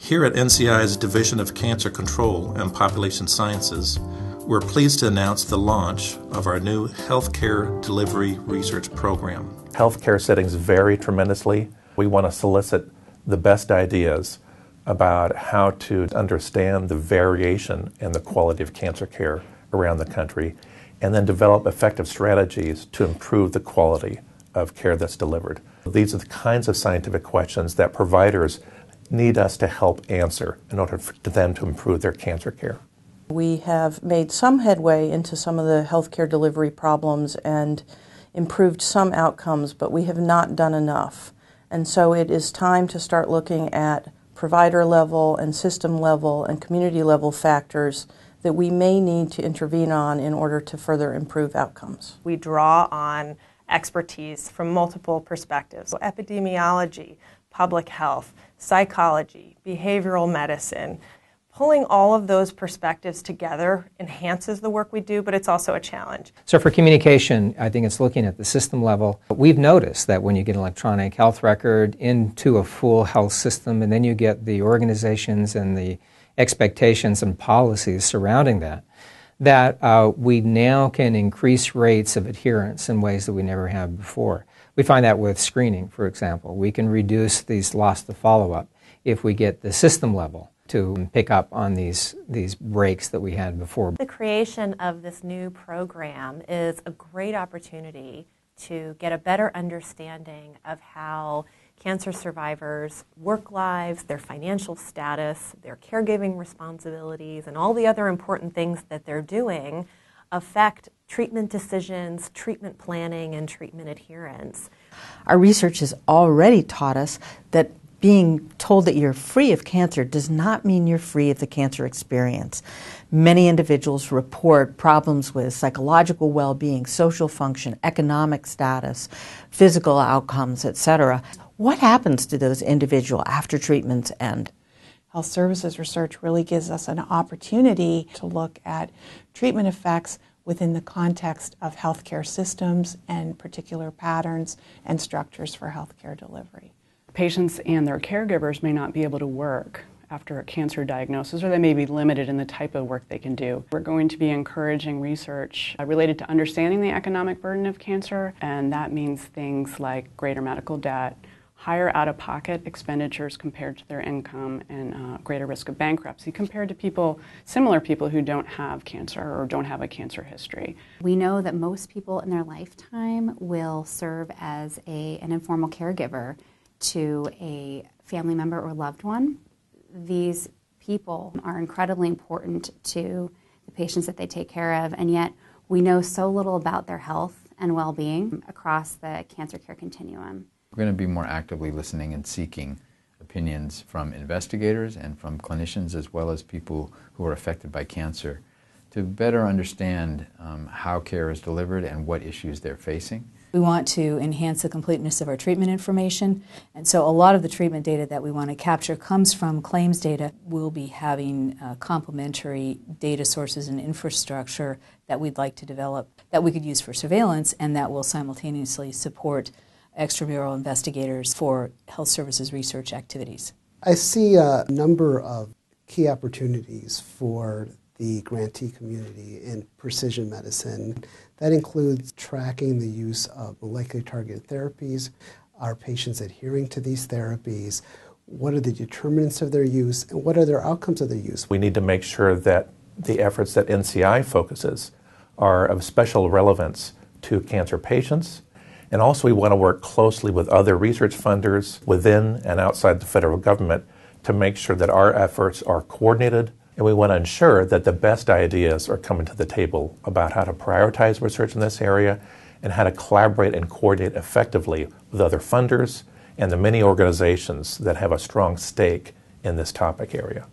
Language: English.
Here at NCI's Division of Cancer Control and Population Sciences, we're pleased to announce the launch of our new Healthcare Delivery Research Program. Healthcare settings vary tremendously. We want to solicit the best ideas about how to understand the variation in the quality of cancer care around the country, and then develop effective strategies to improve the quality of care that's delivered. These are the kinds of scientific questions that providers need us to help answer in order for them to improve their cancer care. We have made some headway into some of the healthcare delivery problems and improved some outcomes, but we have not done enough. And so it is time to start looking at provider level and system level and community level factors that we may need to intervene on in order to further improve outcomes. We draw on expertise from multiple perspectives: so epidemiology, public health, psychology, behavioral medicine. Pulling all of those perspectives together enhances the work we do, but it's also a challenge. So for communication, I think it's looking at the system level. We've noticed that when you get an electronic health record into a full health system, and then you get the organizations and the expectations and policies surrounding that, we now can increase rates of adherence in ways that we never have before. We find that with screening, for example. We can reduce these loss to follow-up if we get the system level to pick up on these breaks that we had before. The creation of this new program is a great opportunity to get a better understanding of how cancer survivors' work lives, their financial status, their caregiving responsibilities, and all the other important things that they're doing affect treatment decisions, treatment planning, and treatment adherence. Our research has already taught us that being told that you're free of cancer does not mean you're free of the cancer experience. Many individuals report problems with psychological well-being, social function, economic status, physical outcomes, etc. What happens to those individuals after treatments end? Health services research really gives us an opportunity to look at treatment effects within the context of healthcare systems and particular patterns and structures for healthcare delivery. Patients and their caregivers may not be able to work after a cancer diagnosis, or they may be limited in the type of work they can do. We're going to be encouraging research related to understanding the economic burden of cancer, and that means things like greater medical debt, higher out-of-pocket expenditures compared to their income, and greater risk of bankruptcy compared to similar people who don't have cancer or don't have a cancer history. We know that most people in their lifetime will serve as an informal caregiver to a family member or loved one. These people are incredibly important to the patients that they take care of, and yet we know so little about their health and well-being across the cancer care continuum. We're going to be more actively listening and seeking opinions from investigators and from clinicians, as well as people who are affected by cancer, to better understand how care is delivered and what issues they're facing. We want to enhance the completeness of our treatment information, and so a lot of the treatment data that we want to capture comes from claims data. We'll be having complementary data sources and infrastructure that we'd like to develop that we could use for surveillance, and that will simultaneously support extramural investigators for health services research activities. I see a number of key opportunities for the grantee community in precision medicine. That includes tracking the use of molecularly targeted therapies, are patients adhering to these therapies, what are the determinants of their use, and what are their outcomes of their use. We need to make sure that the efforts that NCI focuses are of special relevance to cancer patients, and also we want to work closely with other research funders within and outside the federal government to make sure that our efforts are coordinated. And we want to ensure that the best ideas are coming to the table about how to prioritize research in this area and how to collaborate and coordinate effectively with other funders and the many organizations that have a strong stake in this topic area.